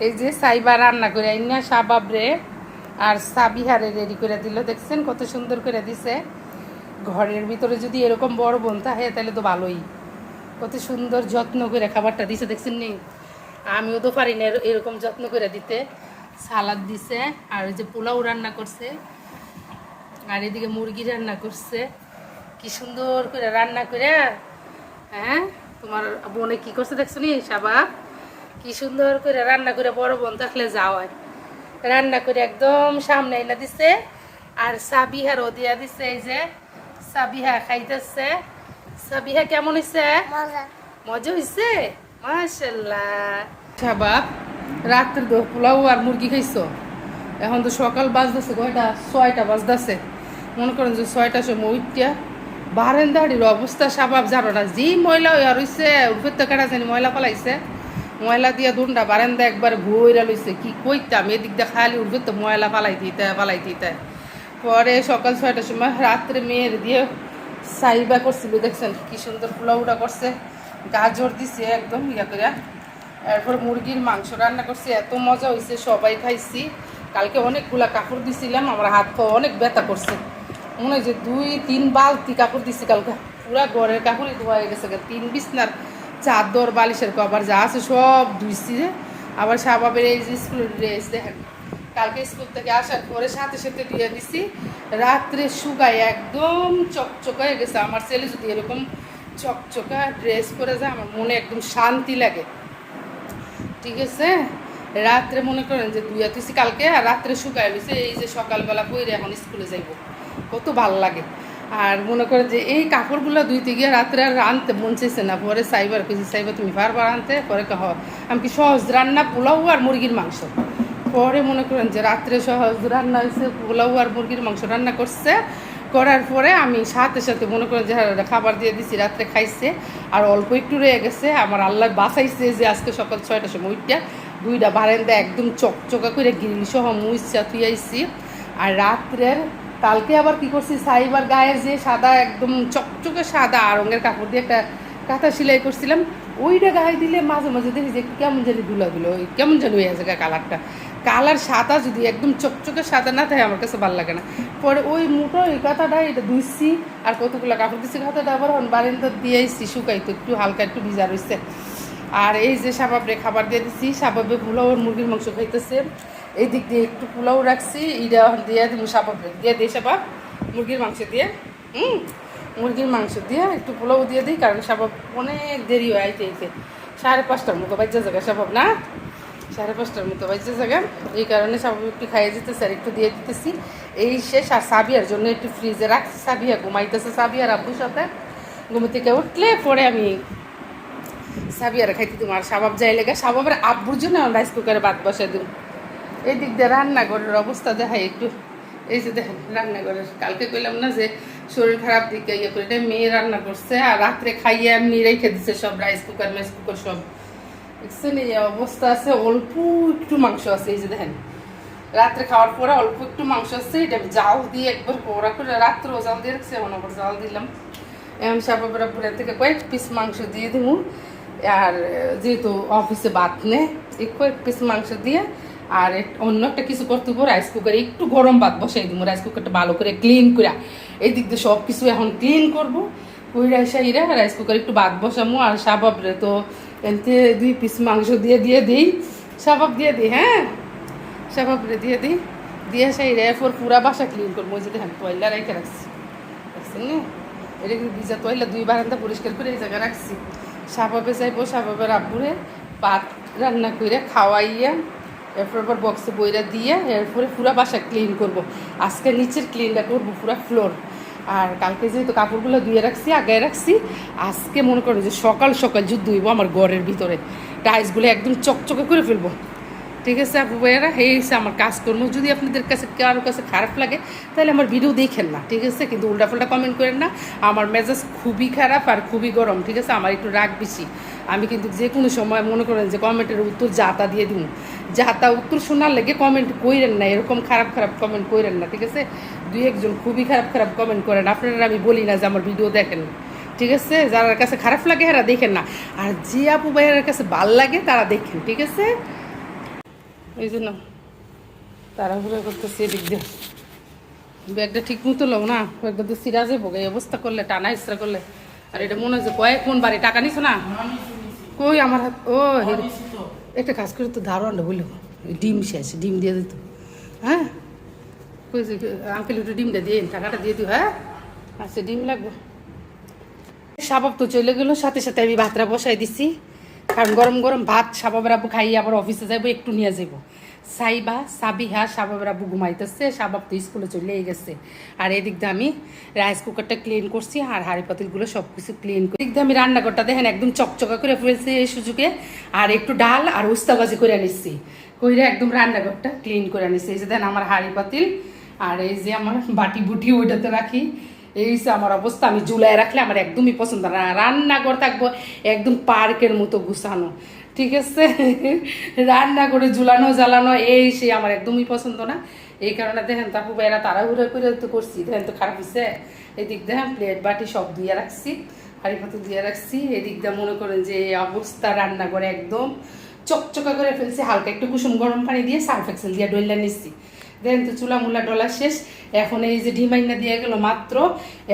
এই যে সাইবা রান্না করে আইনা শাবাবরে আর সাবিহারে রেডি করে দিল। দেখছেন কত সুন্দর করে দিছে। ঘরের ভিতরে যদি এরকম বড় বোন থাকে তাহলে তো ভালোই। কত সুন্দর যত্ন করে খাবারটা দিছে দেখছেন নি। আমিও তো পারি না এরকম যত্ন করে দিতে। সালাদ দিছে আর ওই যে পোলাও রান্না করছে আর এদিকে মুরগি রান্না করছে। কি সুন্দর করে রান্না করে। হ্যাঁ, তোমার বোনে কি করছে দেখছো নি শাবাব? কি সুন্দর করে রান্না করে বড় বোন থাকলে যাওয়ায় রান্না করে একদম সামনে এনে দিছে। আর সাবিহারও দিয়া দিছে। এই যে সাবিহা খাইতেছে। সাবিহা কেমন হয়েছে? মজা হয়েছে মাশাআল্লাহ। শাবাব রাত্রে তো পোলাও আর মুরগি খাইছো। এখন তো সকাল বাজতেছে কয়টা? 6টা বাজতেছে। মনে করেন যে 6টার সময় উঠটা বারান্দাড়ির অবস্থা শাবাব জানো না। যে ময়লা হইয়া রয়েছে উপর তো কাটা জানি ময়লা ফেলাইছে। ময়লা দিয়া দুন্ডা বারান্দা একবার ভইরা লইছে। কি কইতাম এদিক দিয়ে খালি উঠবে তো ময়লা ফালাই দিতে। পরে সকাল 6টার সময় রাত্রে মেয়ের দিয়ে সাইবা করছিল। দেখছেন কি সুন্দর পোলাওটা করছে। গাজর দিছে একদম ইয়া করে। এরপর মুরগির মাংস রান্না করছে। এত মজা হয়েছে, সবাই খাইছি। কালকে অনেকগুলা কাপড় দিছিলাম, আমার হাত পা অনেক ব্যথা করছে। মনে হয় যে 2-3 বালতি কাপড় দিছি কালকে। পুরা ঘরের কাপড়ই ধোয়া হয়ে গেছে। 3 বিছনার চাদর বালিশের কভার যা আছে সব ধুইছি। আবার শাবাবের এই যে স্কুলের ড্রেস দেখেন কালকে স্কুল থেকে আসার পরে সাথে সাথে ধুয়ে দিছি। রাত্রে শুকায় একদম চকচকা হয়ে গেছে। আমার ছেলে যদি এরকম চকচকা ড্রেস পরে যায় আমার মনে একদম শান্তি লাগে। ঠিক আছে, রাত্রে মনে করেন যে ধুয়ে দিছি কালকে আর রাত্রে শুকায় দিছে। এই যে সকালবেলা পরে এখন স্কুলে যাইব, কত ভাল লাগে। আর মনে করে যে এই কাপড়গুলো ধুইতে গিয়ে রাত্রে আর রানতে মন চাইছে না। পরে সাইবার কিছু সাইবার তুমি পারবা আনতে। পরে আমি কি সহজ রান্না পোলাও আর মুরগির মাংস। পরে মনে করেন যে রাত্রে সহজ রান্না হয়েছে, পোলাও আর মুরগির মাংস রান্না করছে। করার পরে আমি সাথে সাথে মনে করেন যে খাবার দিয়ে দিছি, রাত্রে খাইছে। আর অল্প একটু রয়ে গেছে। আমার আল্লাহ বাঁচাইছে যে আজকে সকাল 6টার সময় উঠটা 2টা বারান্দা একদম চকচকা করে গ্রিল সহ মুইসা থুইয়াইছি। আর রাত্রের কালকে আবার কি করছি, সাইবার গায়ের যে সাদা একদম চকচকে সাদা রঙের কাপড় দিয়ে একটা কাঁথা সেলাই করছিলাম, ওইটা গায়ে দিলে মাঝে মাঝে দেখি যে কেমন জানি ধুলো ওই কেমন জানি হয়ে আছে কালারটা। কালার সাদা যদি একদম চকচকে সাদা না থাকে আমার কাছে ভালো লাগে না। পরে ওই মুঠো ওই কাঁথাটা এটা ধুইছি আর কতগুলো কাপড় দিচ্ছি। কাঁথাটা আবার বারান্দা দিয়েছি শুকাইতো, একটু হালকা একটু ভিজা রয়েছে। আর এই যে শাবাবরে খাবার দিয়ে দিচ্ছি। শাবাবে পোলাও মুরগির মাংস খাইতেছে। এই দিক দিয়ে একটু পোলাও রাখছি, এটা দিয়ে দিব শাবাবরে দিয়ে দিই। শাবাব মুরগির মাংস দিয়ে মুরগির মাংস দিয়ে একটু পোলাও দিয়ে দিই, কারণ শাবাব অনেক দেরি হয় আইতে 5:30টার মতো বাজ্যা জায়গা। শাবাব না 5:30টার মতো বাজ্যা জায়গা, এই কারণে শাবাব একটু খাইয়ে যেতেছে আর একটু দিয়ে দিতেছি। এই শেষ। আর সাবিয়ার জন্য একটু ফ্রিজে রাখছি। সাবিয়া ঘুমাইতেছে, সাবিয়ার আব্বুর সাথে ঘুম থেকে উঠলে পরে আমি সাবিয়ারা খাইতে দিব। আর শাবাব যাই লেগে শাবাবের আব্বুর জন্য রাইস কুকারে ভাত বসাই দিব। এই দিক দিয়ে রান্নাঘরের অবস্থা দেখাই একটু। এই যে দেখেন রান্নাঘরের, কালকে কইলাম না যে শরীর খারাপ দিকে ইয়ে করে, এটা মেয়ে রান্না করছে। আর রাত্রে খাইয়ে এমনি রেখে দিচ্ছে সব, রাইস কুকার মেস কুকার সব। দেখছেন এই অবস্থা আছে। অল্প একটু মাংস আছে। এই যে দেখেন রাত্রে খাওয়ার পরে অল্প একটু মাংস আছে, এটা আমি জাল দিয়ে একবার পোড়া করে রাত্রেও জাল দিয়ে রাখছি, এখন আবার জাল দিলাম। এখন শাবাবের পুরা থেকে কয়েক পিস মাংস দিয়ে দিব। আর যেহেতু অফিসে ভাত নেই, কয়েক পিস মাংস দিয়ে আর অন্য একটা কিছু করতে হবো। রাইস কুকারে একটু গরম ভাত বসাই দিব। রাইস কুকারটা ভালো করে ক্লিন করে এই দিক দিয়ে সব কিছু এখন ক্লিন করবো। কইরা সাইরা রাইস কুকারে একটু ভাত বসামো। আর শাবাবরে তো এনতে 2 পিস মাংস দিয়ে দিই। শাবাব দিয়ে দিই, হ্যাঁ শাবাবরে দিয়ে সাইরা এরপর পুরা বাসা ক্লিন করবো। ওই যে দেখেন তয়লা রেখে রাখছি, দেখছেন না? এটা কিন্তু ভিজা তয়লা 2 বারান্দা পরিষ্কার করে এই জায়গায় রাখছি। শাবাবে যাইবো, শাবাবের আব্বুরে ভাত রান্না করে খাওয়াইয়া এরপর আবার বক্সে বইরা দিয়ে এরপরে পুরা বাসা ক্লিন করব। আজকে নিচের ক্লিনটা করবো, পুরা ফ্লোর। আর কালকে যেহেতু কাপড়গুলো ধুয়ে রাখছি, আগায় রাখছি, আজকে মনে করেন যে সকাল সকাল যুদ্ধ হইব আমার ঘরের ভিতরে। টাইলসগুলো একদম চকচকে করে ফেলবো। ঠিক আছে আপু ভাইয়েরা, এই হচ্ছে আমার কাজকর্ম। যদি আপনাদের কাছে কারোর কাছে খারাপ লাগে তাহলে আমার ভিডিও দেখেন না, ঠিক আছে? কিন্তু উল্টাপাল্টা কমেন্ট করেন না। আমার মেজাজ খুবই খারাপ আর খুবই গরম, ঠিক আছে? আমার একটু রাগ বেশি। আমি কিন্তু যে কোনো সময় মনে করেন যে কমেন্টের উত্তর যাতা দিয়ে দিব। যাতা উত্তর শোনার লেগে কমেন্ট কইরেন না, এরকম খারাপ খারাপ কমেন্ট কইরেন না, ঠিক আছে? 2-1 জন খুবই খারাপ খারাপ কমেন্ট করেন, আপনারা আমি বলি না যে আমার ভিডিও দেখেন, ঠিক আছে? যার কাছে খারাপ লাগে এরা দেখেন না। আর যে আপু ভাইয়ের কাছে ভাল লাগে তারা দেখেন, ঠিক আছে? এই জন্য তাড়াহুড়া করতেছি এদিক দিয়ে। ব্যাগটা ঠিক মতো লো না, ব্যাগটা তো সিরাজে ভোগে অবস্থা করলে, টানা ইসরা করলে। আর এটা মনে হচ্ছে কয়েক মন বাড়ি টাকা নিছো না? কই আমার হাত, ও একটা কাজ করে তো দারুণ হইলো, ডিম শেষ, ডিম দিয়ে দিত। হ্যাঁ কই আঙ্কেল একটু ডিমটা দিয়ে টাকাটা দিয়ে দিও। হ্যাঁ আচ্ছা ডিম লাগবে। শাবাব তো চলে গেলো, সাথে সাথে আমি ভাতটা বসাই দিছি, কারণ গরম গরম ভাত শাবাবের আব্বু খাইয়ে আবার অফিসে যাবো, একটু নিয়ে যাবো। সাইবা সাবিহা শাবাবের আব্বু ঘুমাইতেছে, শাবাব তো স্কুলে চলে গেছে। আর এদিক দিয়ে আমি রাইস কুকারটা ক্লিন করছি, আর হাঁড়ি পাতিলগুলো সব কিছু ক্লিন করি। এদিক দিয়ে আমি রান্নাঘরটা দেখেন একদম চকচকা করে ফেলছি এই সুযোগে, আর একটু ডাল আর উস্তাবাজি করে নিচ্ছি, কইরা একদম রান্নাঘরটা ক্লিন করে নিচ্ছি। এই যে দেন আমার হাঁড়ি পাতিল, আর এই যে আমার বাটি বুটি ওইটাতে রাখি। এই যে আমার অবস্থা, আমি ঝুলাই রাখলে আমার একদমই পছন্দ না। রান্নাঘর থাকবো একদম পার্কের মতো গুছানো, ঠিক আছে? রান্না করে ঝুলানো জ্বালানো এই সে আমার একদমই পছন্দ না। এই কারণে দেখেন তারপর এরা তাড়াহুড়ো করে তো করছি, দেখেন তো খারাপ হয়েছে। এদিক দেখেন প্লেট বাটি সব ধুয়ে রাখছি, হাঁড়ি পাতিল ধুয়ে রাখছি। এদিক দিয়ে মনে করেন যে অবস্থা, রান্নাঘরে একদম চকচকা করে ফেলছি। হালকা একটু কুসুম গরম পানি দিয়ে সার্ফ এক্সেল দিয়ে ডইলা নিচ্ছি। দেন তো চুলা মুলা ডলা শেষ। এখন এই যে ডিম আইনা দিয়ে গেল মাত্র,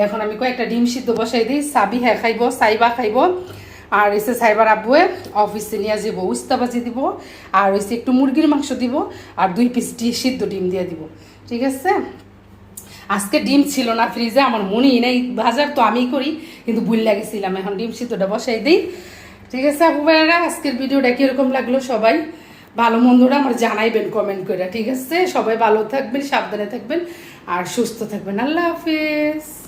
এখন আমি কয়েকটা ডিম সিদ্ধ বসাই দিই। সাবি হ্যাঁ খাইব, সাইবা খাইব, আর এসে সাইবার আব্বুয়ে অফিসে নিয়ে যাবো, উস্তাবাজি দিব, আর এসে একটু মুরগির মাংস দিব, আর 2 পিস সিদ্ধ ডিম দিয়ে দিব, ঠিক আছে? আজকে ডিম ছিল না ফ্রিজে, আমার মনেই নেই, বাজার তো আমিই করি কিন্তু ভুল লাগেছিলাম। এখন ডিম সিদ্ধটা বসাই দিই, ঠিক আছে? আপু ভাইয়ারা আজকের ভিডিওটা কীরকম লাগলো সবাই ভালো মন্দরা আমার জানাইবেন কমেন্ট করে, ঠিক আছে? সবাই ভালো থাকবেন, সাবধানে থাকবেন, আর সুস্থ থাকবেন। আল্লাহ হাফিজ।